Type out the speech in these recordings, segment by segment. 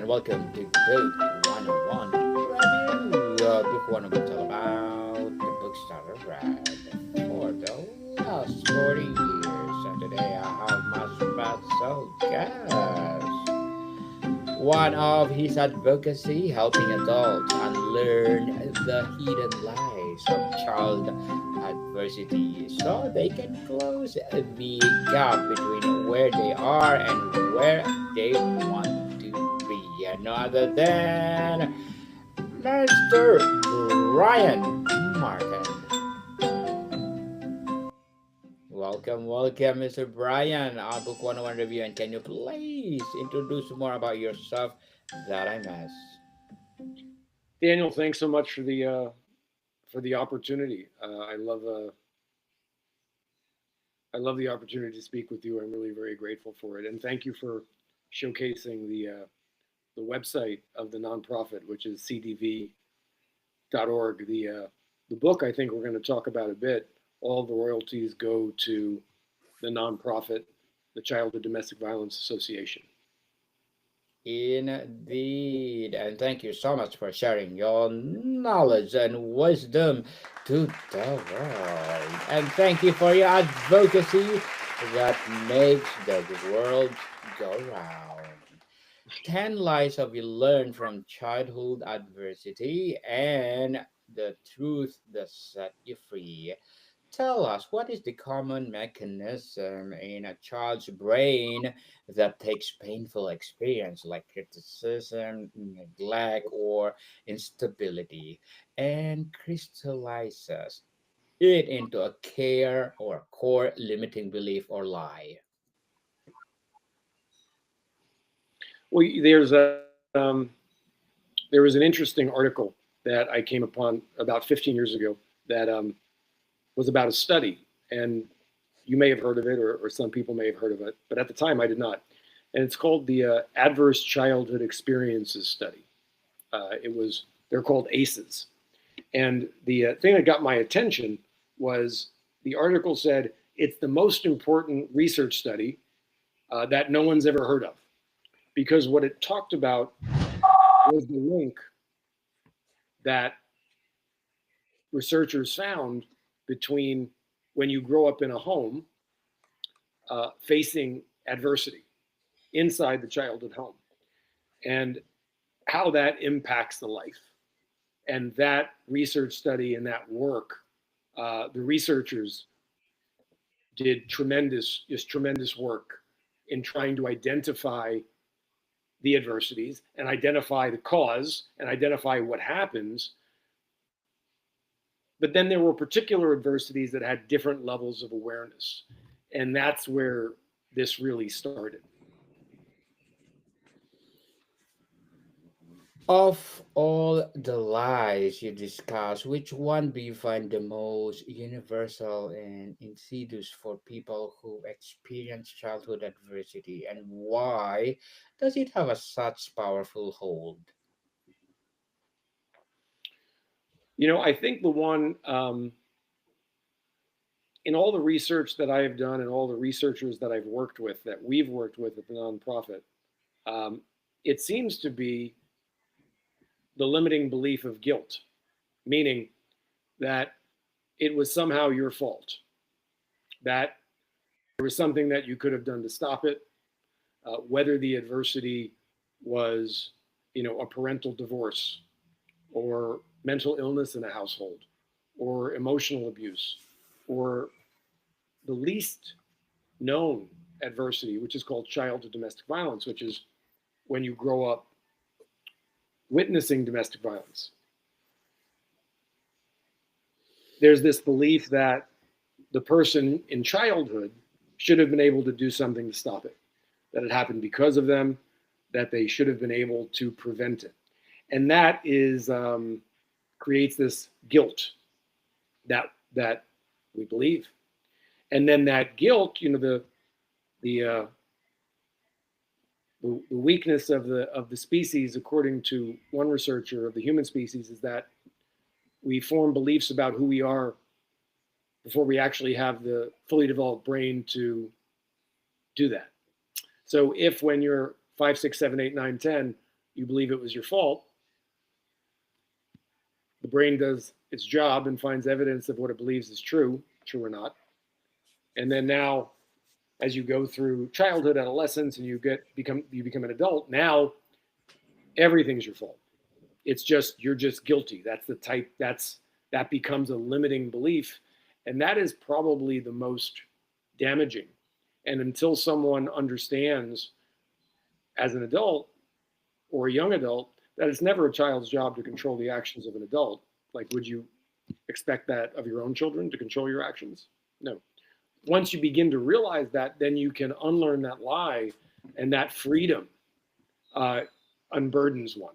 and welcome to Book 101 Review. Book 101 is all about the books that I read for the last 40 years. And today I have my special guest. One of his advocacy helping adults unlearn the hidden lies of child adversity so they can close the gap between where they are and where they want to be. And no other than Mr. Brian Martin. Welcome, Mr. Brian, our Book 101 review. And can you please introduce more about yourself that I missed? Daniel, thanks so much for the opportunity. I love the opportunity to speak with you. I'm really very grateful for it, and thank you for showcasing the website of the nonprofit, which is cdv.org. The book I think we're going to talk about a bit. All the royalties go to the nonprofit, the Childhood Domestic Violence Association. Indeed. And thank you so much for sharing your knowledge and wisdom to the world. And thank you for your advocacy that makes the world go round. 10 lies of you learn from childhood adversity and the truth that set you free. Tell us, what is the common mechanism in a child's brain that takes painful experience like criticism, neglect, or instability and crystallizes it into a care or core limiting belief or lie? Well, there was an interesting article that I came upon about 15 years ago that was about a study, and you may have heard of it, or some people may have heard of it, but at the time I did not. And it's called the Adverse Childhood Experiences Study. They're called ACEs, and the thing that got my attention was the article said it's the most important research study that no one's ever heard of, because what it talked about was the link that researchers found between when you grow up in a home facing adversity inside the childhood home and how that impacts the life. And that research study and that work, the researchers did tremendous work in trying to identify the adversities and identify the cause and identify what happens. But then there were particular adversities that had different levels of awareness. And that's where this really started. Of all the lies you discuss, which one do you find the most universal and insidious for people who experience childhood adversity, and why does it have such powerful hold? I think the one in all the research that I have done and all the researchers that I've worked with, that we've worked with at the nonprofit, um, it seems to be the limiting belief of guilt, meaning that it was somehow your fault, that there was something that you could have done to stop it, whether the adversity was, a parental divorce or mental illness in a household or emotional abuse or the least known adversity, which is called childhood domestic violence, which is when you grow up witnessing domestic violence. There's this belief that the person in childhood should have been able to do something to stop it, that it happened because of them, that they should have been able to prevent it. And that is creates this guilt that we believe. And then that guilt, the uh, the weakness of the species, according to one researcher of the human species, is that we form beliefs about who we are before we actually have the fully developed brain to do that. So if when you're 5, 6, 7, 8, 9, 10, you believe it was your fault. The brain does its job and finds evidence of what it believes is true or not. And then now, as you go through childhood, adolescence, and you become an adult, now everything's your fault. It's just, you're just guilty. That becomes a limiting belief. And that is probably the most damaging. And until someone understands as an adult or a young adult that it's never a child's job to control the actions of an adult, like, would you expect that of your own children, to control your actions? No. Once you begin to realize that, then you can unlearn that lie, and that freedom unburdens one.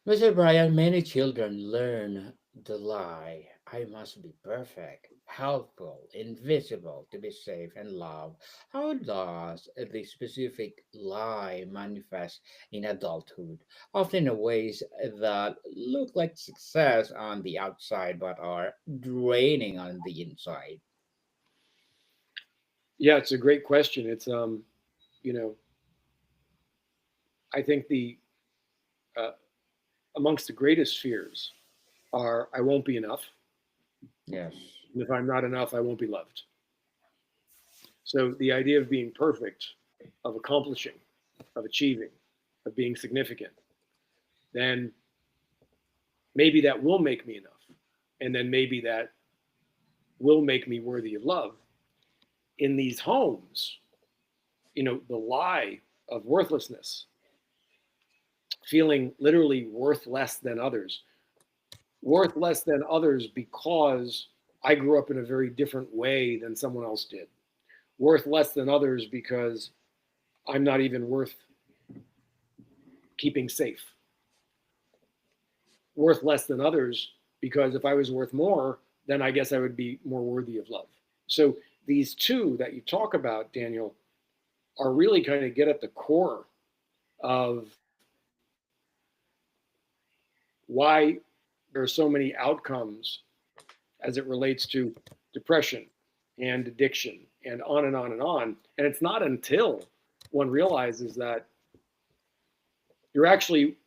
Mr. Brian, many children learn the lie, I must be perfect, helpful, invisible to be safe and loved. How does the specific lie manifest in adulthood? Often in ways that look like success on the outside but are draining on the inside. Yeah, it's a great question. It's you know, I think the uh, amongst the greatest fears are, I won't be enough, Yes. and if I'm not enough, I won't be loved. So the idea of being perfect, of accomplishing, of achieving, of being significant, then maybe that will make me enough. And then maybe that will make me worthy of love. In these homes, the lie of worthlessness, feeling literally worth less than others, because I grew up in a very different way than someone else did, worth less than others because I'm not even worth keeping safe, worth less than others because if I was worth more, then I guess I would be more worthy of love. So these two that you talk about, Daniel, are really kind of get at the core of why there are so many outcomes as it relates to depression and addiction and on and on and on. And it's not until one realizes that you're actually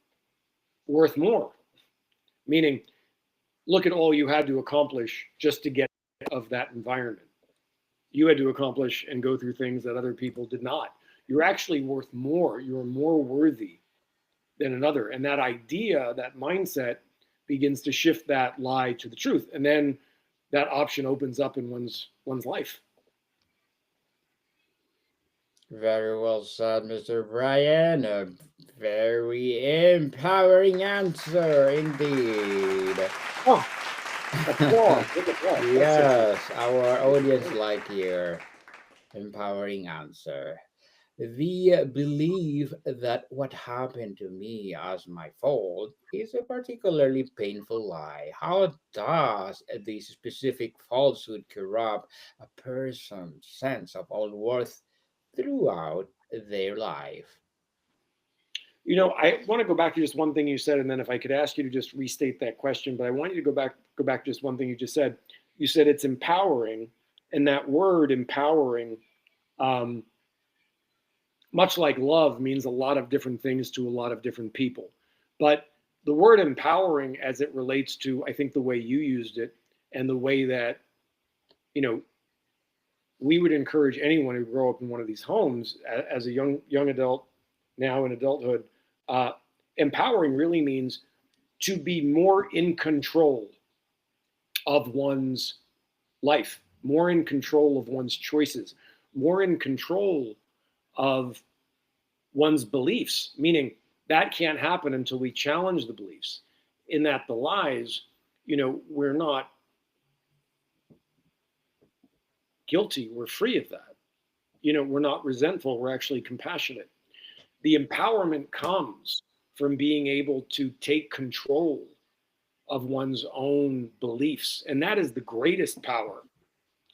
worth more, meaning look at all you had to accomplish just to get of that environment. You had to accomplish and go through things that other people did not. You're actually worth more. You're more worthy than another. And that idea, that mindset begins to shift that lie to the truth. And then that option opens up in one's life. Very well said, Mr. Brian. A very empowering answer indeed. Oh, applause. Applause. Yes, our audience like your empowering answer. The belief that what happened to me as my fault is a particularly painful lie. How does this specific falsehood corrupt a person's sense of all worth throughout their life? I want to go back to just one thing you said, and then if I could ask you to just restate that question, but I want you to go back to just one thing you just said. You said it's empowering, and that word empowering, much like love, means a lot of different things to a lot of different people. But the word empowering, as it relates to, I think, the way you used it, and the way that, we would encourage anyone who grow up in one of these homes as a young adult, now in adulthood, empowering really means to be more in control of one's life, more in control of one's choices, more in control of one's beliefs, meaning that can't happen until we challenge the beliefs, in that the lies, we're not guilty, we're free of that. We're not resentful, we're actually compassionate. The empowerment comes from being able to take control of one's own beliefs. And that is the greatest power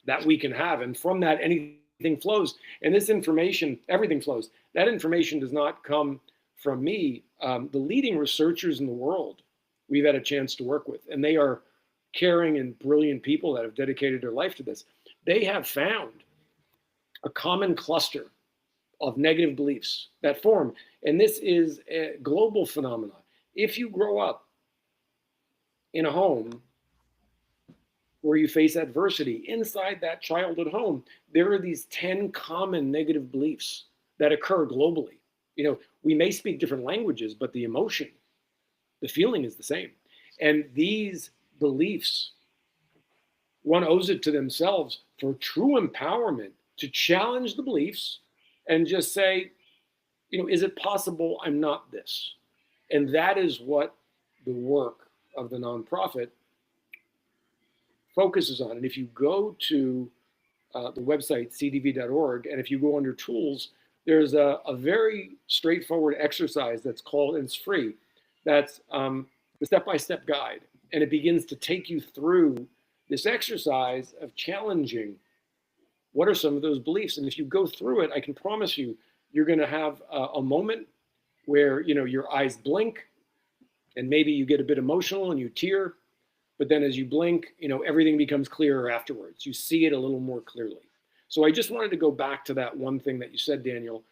that we can have. And from that, anything flows. And this information, everything flows. That information does not come from me. The leading researchers in the world we've had a chance to work with, and they are caring and brilliant people that have dedicated their life to this. They have found a common cluster of negative beliefs that form. And this is a global phenomenon. If you grow up in a home where you face adversity, inside that childhood home, there are these 10 common negative beliefs that occur globally. We may speak different languages, but the emotion, the feeling is the same. And these beliefs, one owes it to themselves for true empowerment to challenge the beliefs and just say, is it possible I'm not this? And that is what the work of the nonprofit focuses on. And if you go to the website cdv.org, and if you go under tools, there's a very straightforward exercise that's called, and it's free, that's the step-by-step guide. And it begins to take you through this exercise of challenging what are some of those beliefs. And if you go through it, I can promise you, you're going to have a moment where your eyes blink, and maybe you get a bit emotional and you tear. But then as you blink, everything becomes clearer afterwards. You see it a little more clearly. So I just wanted to go back to that one thing that you said, Daniel,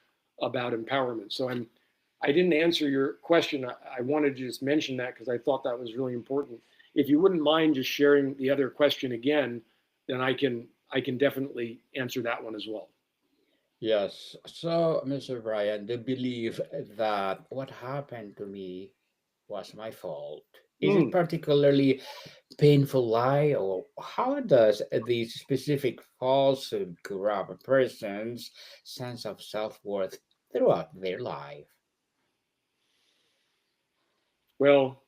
about empowerment. So I didn't answer your question. I wanted to just mention that because I thought that was really important. If you wouldn't mind just sharing the other question again, then I can definitely answer that one as well. Yes. So, Mr. Brian, the belief that what happened to me was my fault. Is it particularly painful lie, or how does the specific falsehood corrupt a person's sense of self-worth throughout their life? Well,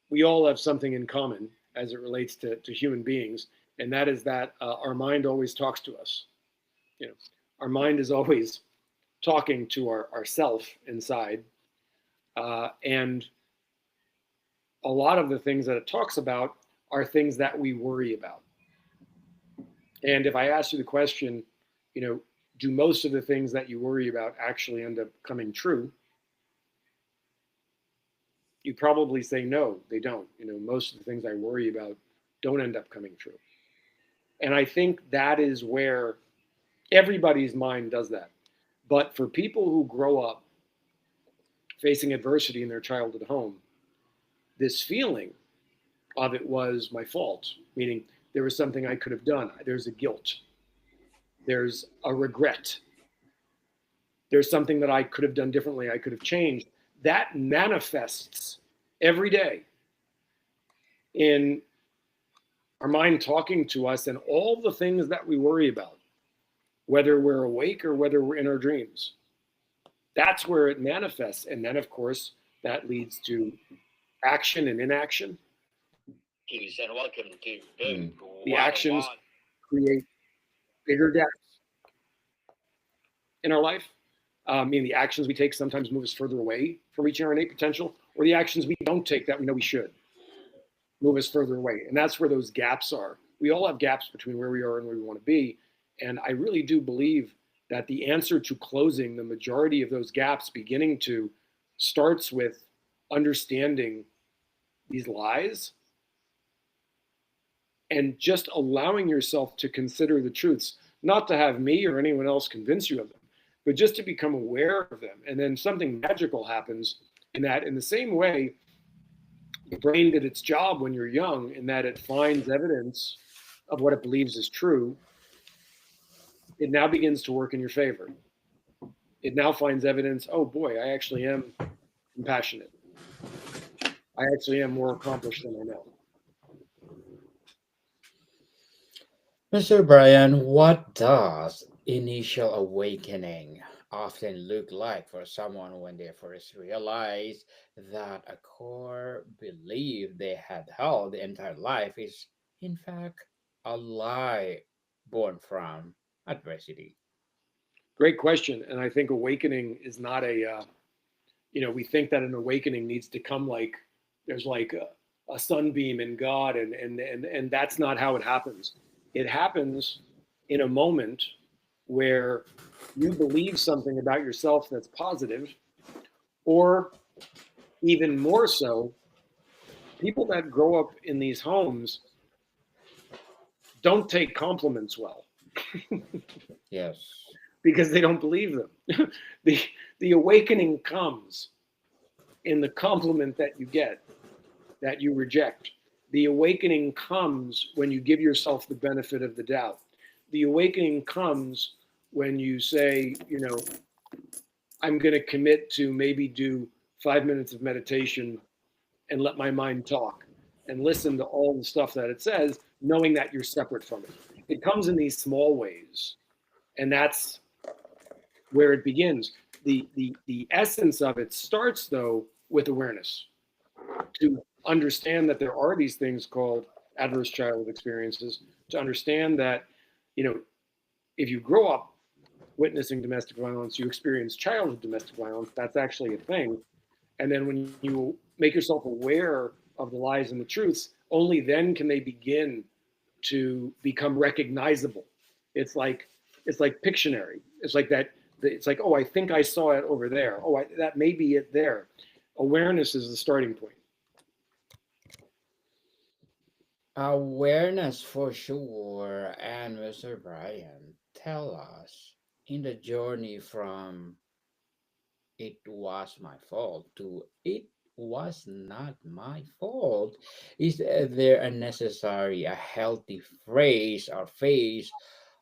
we all have something in common as it relates to human beings, and that is that our mind always talks to us. Our mind is always talking to our self inside, and a lot of the things that it talks about are things that we worry about. And if I ask you the question, do most of the things that you worry about actually end up coming true? You probably say no, they don't. Most of the things I worry about don't end up coming true. And I think that is where everybody's mind does that. But for people who grow up facing adversity in their childhood home, this feeling of it was my fault, meaning there was something I could have done. There's a guilt. There's a regret. There's something that I could have done differently. I could have changed. That manifests every day in our mind talking to us and all the things that we worry about, whether we're awake or whether we're in our dreams. That's where it manifests. And then, of course, that leads to action and inaction. And welcome to Big The actions create bigger gaps in our life. Meaning the actions we take sometimes move us further away from reaching our innate potential, or the actions we don't take that we know we should move us further away. And that's where those gaps are. We all have gaps between where we are and where we want to be. And I really do believe that the answer to closing the majority of those gaps starts with understanding these lies and just allowing yourself to consider the truths, not to have me or anyone else convince you of them, but just to become aware of them. And then something magical happens in that. In the same way, the brain did its job when you're young, in that it finds evidence of what it believes is true. It now begins to work in your favor. It now finds evidence, oh boy, I actually am compassionate. I actually am more accomplished than I know. Mr. Brian, what does initial awakening often look like for someone when they first realize that a core belief they had held the entire life is, in fact, a lie born from adversity? Great question. And I think awakening is not we think that an awakening needs to come like there's like a sunbeam in God, and that's not how it happens. It happens in a moment where you believe something about yourself that's positive, or even more so, people that grow up in these homes don't take compliments well. Yes. because they don't believe them. The awakening comes in the compliment that you get that you reject. The awakening comes when you give yourself the benefit of the doubt. The awakening comes when you say, I'm going to commit to maybe do 5 minutes of meditation and let my mind talk and listen to all the stuff that it says, knowing that you're separate from it. It comes in these small ways, and that's where it begins. The essence of it starts though with awareness, to understand that there are these things called adverse childhood experiences, to understand that, if you grow up witnessing domestic violence, you experience childhood domestic violence, that's actually a thing. And then when you make yourself aware of the lies and the truths, only then can they begin to become recognizable. It's like Pictionary. It's like that. It's like, oh, I think I saw it over there. Oh, that may be it there. Awareness is the starting point. Awareness for sure. And Mr. Brian, tell us in the journey from it was my fault to it was not my fault, is there a necessary, a healthy phrase or phase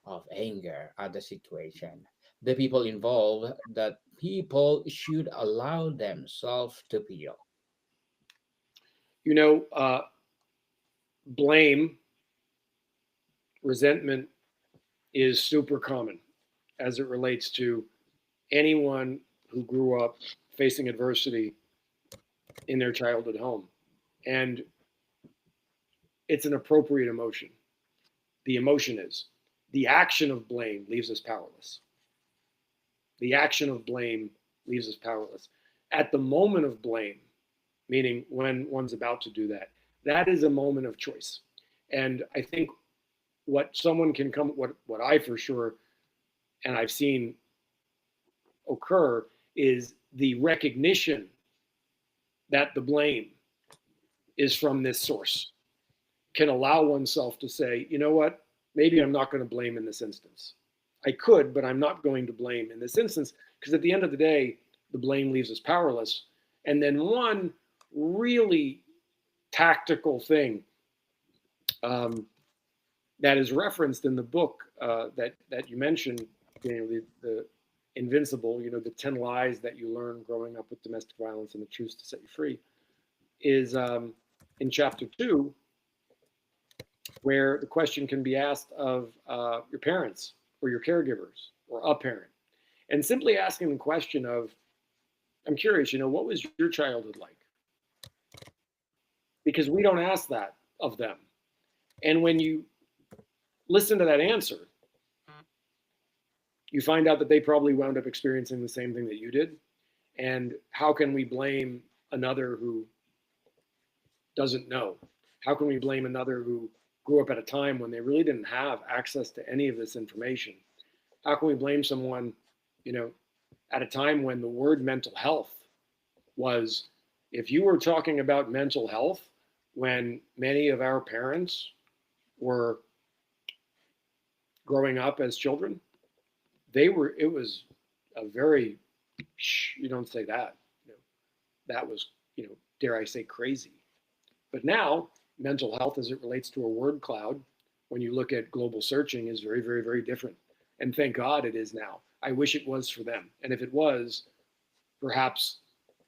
of anger at the situation, the people involved, that people should allow themselves to feel? You know, blame, resentment is super common as it relates to anyone who grew up facing adversity in their childhood home. And it's an appropriate emotion. The emotion is the action of blame leaves us powerless. The action of blame leaves us powerless. At the moment of blame, meaning when one's about to do that, that is a moment of choice. And I think what I for sure, and I've seen occur, is the recognition that the blame is from this source can allow oneself to say, you know what, maybe I'm not going to blame in this instance. I could, but I'm not going to blame in this instance, because at the end of the day, the blame leaves us powerless. And then one really tactical thing that is referenced in the book that you mentioned, the Invincible, the 10 lies that you learn growing up with domestic violence and the truths to set you free, is in chapter 2, where the question can be asked of your parents or your caregivers or a parent. And simply asking the question of, I'm curious, what was your childhood like? Because we don't ask that of them. And when you listen to that answer, you find out that they probably wound up experiencing the same thing that you did. And how can we blame another who doesn't know? How can we blame another who grew up at a time when they really didn't have access to any of this information? How can we blame someone, at a time when the word mental health was, if you were talking about mental health when many of our parents were growing up as children, it was a very, you don't say that. That was, dare I say, crazy. But now, mental health as it relates to a word cloud, when you look at global searching, is very, very, very different. And thank God it is now. I wish it was for them. And if it was, perhaps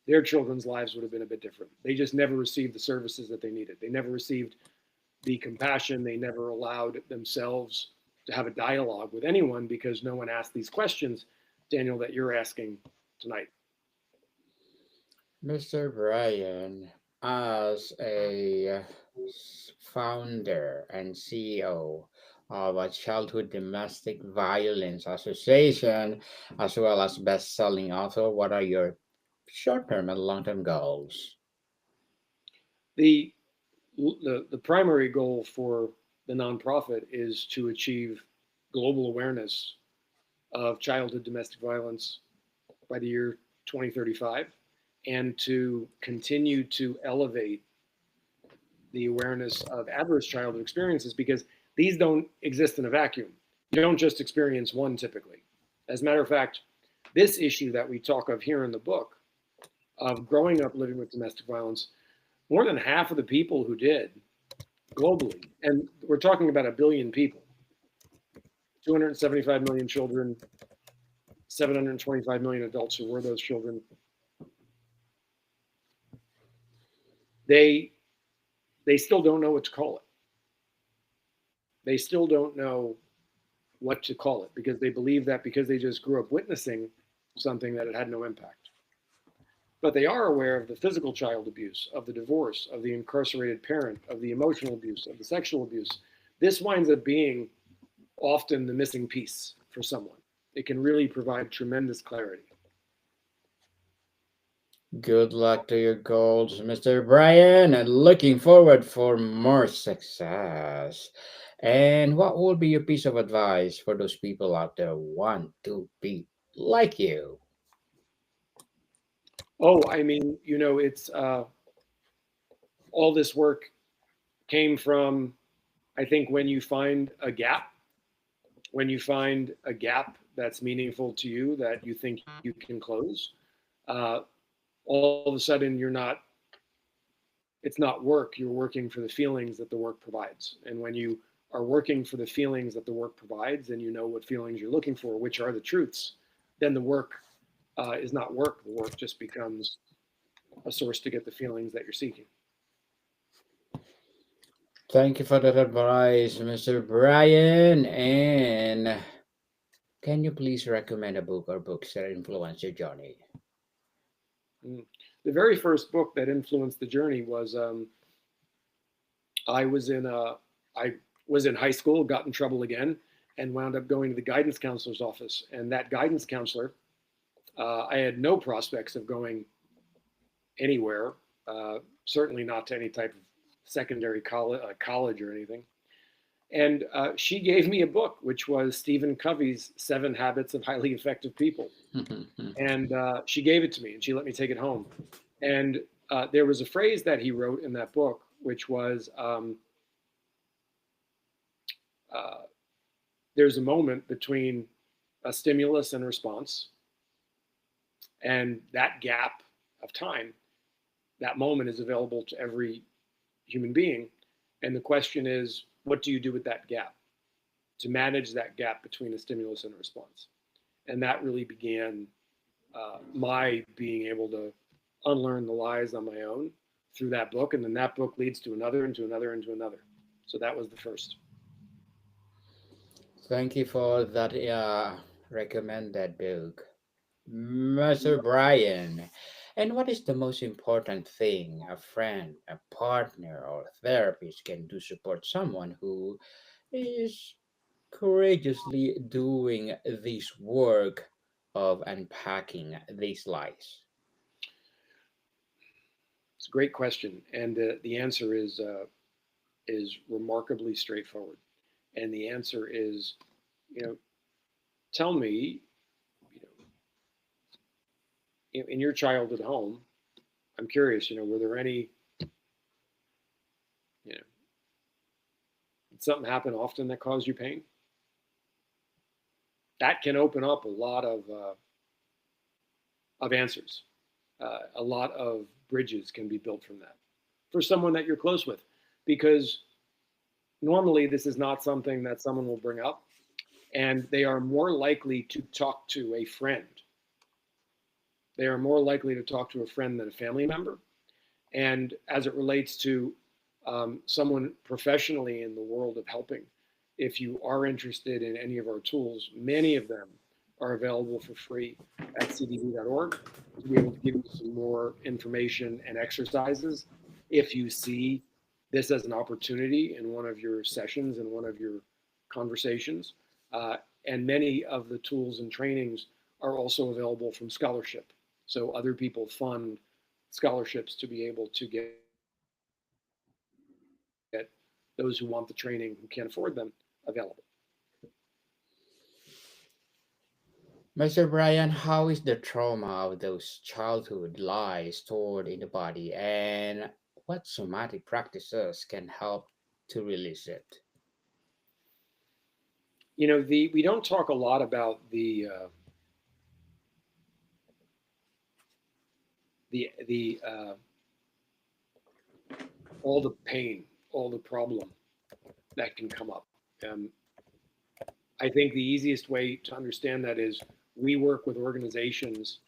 their children's lives would have been a bit different. They just never received the services that they needed. They never received the compassion. They never allowed themselves to have a dialogue with anyone, because no one asked these questions, Daniel, that you're asking tonight. Mr. Brian, as a founder and CEO of a Childhood Domestic Violence Association, as well as best-selling author, what are your short-term and long-term goals? The primary goal for the nonprofit is to achieve global awareness of childhood domestic violence by the year 2035, and to continue to elevate the awareness of adverse childhood experiences, because these don't exist in a vacuum. You don't just experience one typically. As a matter of fact, this issue that we talk of here in the book of growing up living with domestic violence, more than half of the people who did globally, and we're talking about 1 billion people, 275 million children, 725 million adults who were those children, they still don't know what to call it. They still don't know what to call it because they believe that because they just grew up witnessing something that it had no impact. But they are aware of the physical child abuse, of the divorce, of the incarcerated parent, of the emotional abuse, of the sexual abuse. This winds up being often the missing piece for someone. It can really provide tremendous clarity. Good luck to your goals, Mr. Brian, and looking forward for more success. And what would be your piece of advice for those people out there who want to be like you? Oh, I mean, it's all this work came from, I think, when you find a gap that's meaningful to you that you think you can close, all of a sudden it's not work. You're working for the feelings that the work provides. And when you are working for the feelings that the work provides and you know what feelings you're looking for, which are the truths, then the work is not work. The work just becomes a source to get the feelings that you're seeking. Thank you for that advice, Mr. Brian. And can you please recommend a book or books that influenced your journey? The very first book that influenced the journey was I was in high school, got in trouble again, and wound up going to the guidance counselor's office. And that guidance counselor, I had no prospects of going anywhere, certainly not to any type of secondary college or anything. And she gave me a book, which was Stephen Covey's 7 Habits of Highly Effective People. And she gave it to me and she let me take it home. And there was a phrase that he wrote in that book, which was, there's a moment between a stimulus and a response. And that gap of time, that moment is available to every human being. And the question is, what do you do with that gap to manage that gap between a stimulus and a response? And that really began my being able to unlearn the lies on my own through that book. And then that book leads to another and to another and to another. So that was the first. Thank you for that recommended book, Mr. Brian. And what is the most important thing a friend, a partner, or therapist can do to support someone who is courageously doing this work of unpacking these lies? It's a great question. And the answer is remarkably straightforward. And the answer is, tell me, in your childhood home, I'm curious, were there any, did something happen often that caused you pain? That can open up a lot of answers. A lot of bridges can be built from that for someone that you're close with, because normally this is not something that someone will bring up, and they are more likely to talk to a friend. They are more likely to talk to a friend than a family member. And as it relates to someone professionally in the world of helping, if you are interested in any of our tools, many of them are available for free at cdv.org to be able to give you some more information and exercises if you see this as an opportunity in one of your sessions, in one of your conversations. And many of the tools and trainings are also available from scholarship. So other people fund scholarships to be able to get those who want the training, who can't afford them, available. Mr. Brian, how is the trauma of those childhood lies stored in the body, and what somatic practices can help to release it? we don't talk a lot about the all the pain, all the problem that can come up. Um, I think the easiest way to understand that is we work with organizations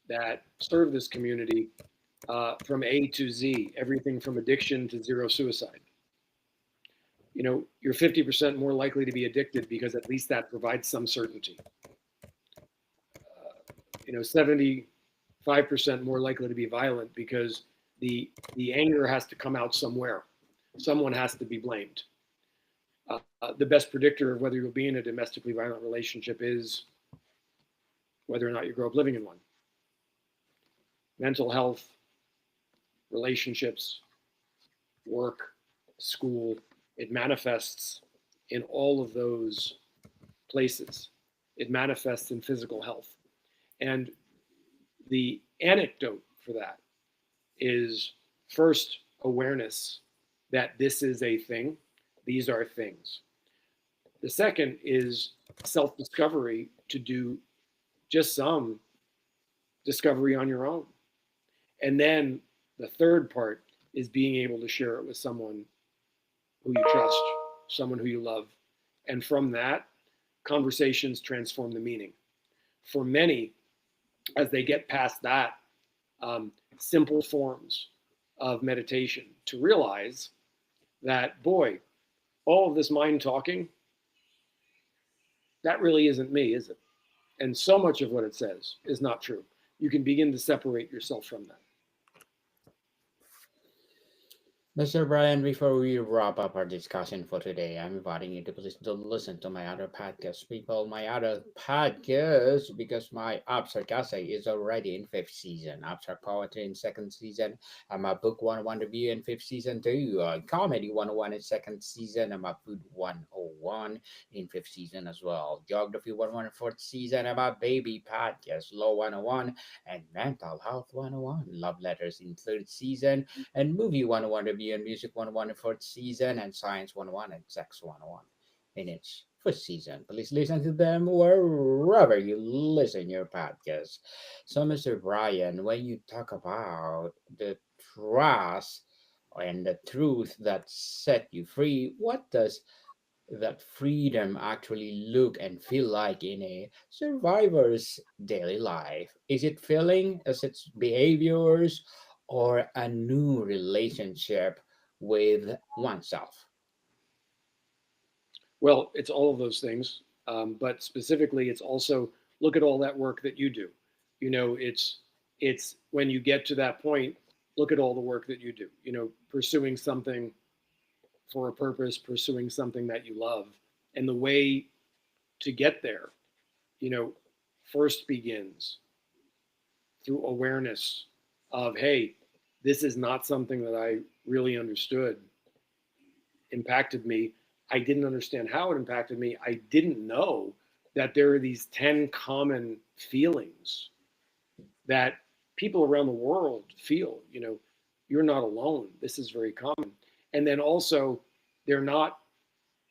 that serve this community from A to Z, everything from addiction to zero suicide. You're 50% more likely to be addicted because at least that provides some certainty. 75% more likely to be violent because the anger has to come out somewhere. Someone has to be blamed. The best predictor of whether you'll be in a domestically violent relationship is whether or not you grow up living in one. Mental health, relationships, work, school, it manifests in all of those places. It manifests in physical health. And the antidote for that is first awareness that this is a thing, these are things. The second is self-discovery, to do just some discovery on your own. And then the third part is being able to share it with someone who you trust, someone who you love. And from that, conversations transform the meaning. For many, as they get past that, simple forms of meditation, to realize that, boy, all of this mind talking, that really isn't me, is it? And so much of what it says is not true. You can begin to separate yourself from that. Mr. Brian, before we wrap up our discussion for today, I'm inviting you to please to listen to my other podcast, people. My other podcast, because my Abstract Essay is already in fifth season, Abstract Poetry in second season, I'm a Book 101 review in fifth season too, Comedy 101 in second season, I'm a Food 101 in fifth season as well, Geography 101 in fourth season, I'm a Baby Podcast, Law 101, and Mental Health 101, Love Letters in third season, and Movie 101 review and Music 101 in fourth season, and Science 101 and Sex 101 in its first season. Please listen to them wherever you listen your podcast. So, Mr. Brian, when you talk about the trust and the truth that set you free, what does that freedom actually look and feel like in a survivor's daily life? Is it feeling as its behaviors or a new relationship with oneself? Well, it's all of those things, but specifically, it's also look at all that work that you do. It's when you get to that point, look at all the work that you do. Pursuing something for a purpose, pursuing something that you love, and the way to get there, you know, first begins through awareness of, hey, this is not something that I really understood, impacted me. I didn't understand how it impacted me. I didn't know that there are these 10 common feelings that people around the world feel. You're not alone. This is very common. And then also, they're not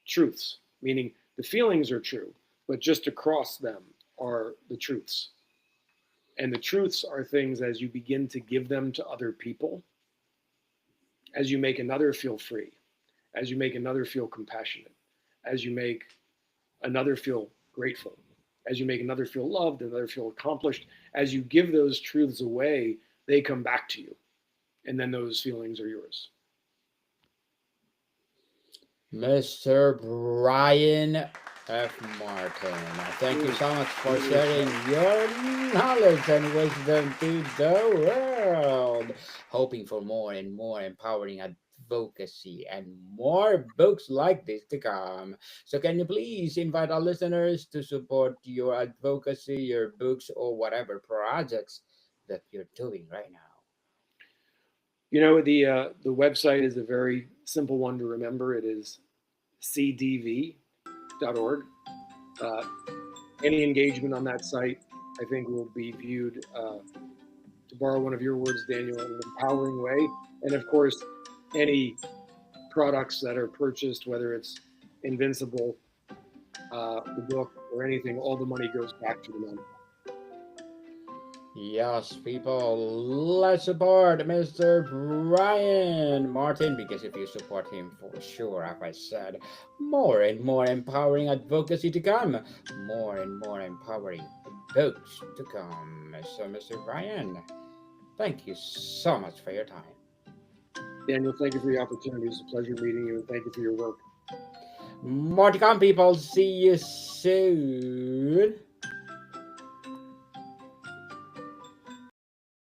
truths, meaning the feelings are true, but just across them are the truths. And the truths are things as you begin to give them to other people, as you make another feel free, as you make another feel compassionate, as you make another feel grateful, as you make another feel loved, another feel accomplished, as you give those truths away, they come back to you. And then those feelings are yours. Mr. Brian F. Martin, thank you so much for sharing your knowledge and wisdom to the world. Hoping for more and more empowering advocacy and more books like this to come. So, can you please invite our listeners to support your advocacy, your books, or whatever projects that you're doing right now? The website is a very simple one to remember. It is cdv.org. Any engagement on that site, I think, will be viewed, to borrow one of your words, Daniel, in an empowering way. And of course, any products that are purchased, whether it's Invincible, the book or anything, all the money goes back to the nonprofit. Yes, people, let's support Mr. Brian Martin, because if you support him, for sure, as I said, more and more empowering advocacy to come, more and more empowering books to come. So, Mr. Brian, thank you so much for your time. Daniel, thank you for the opportunity. It's a pleasure meeting you, and thank you for your work. More to come, people. See you soon.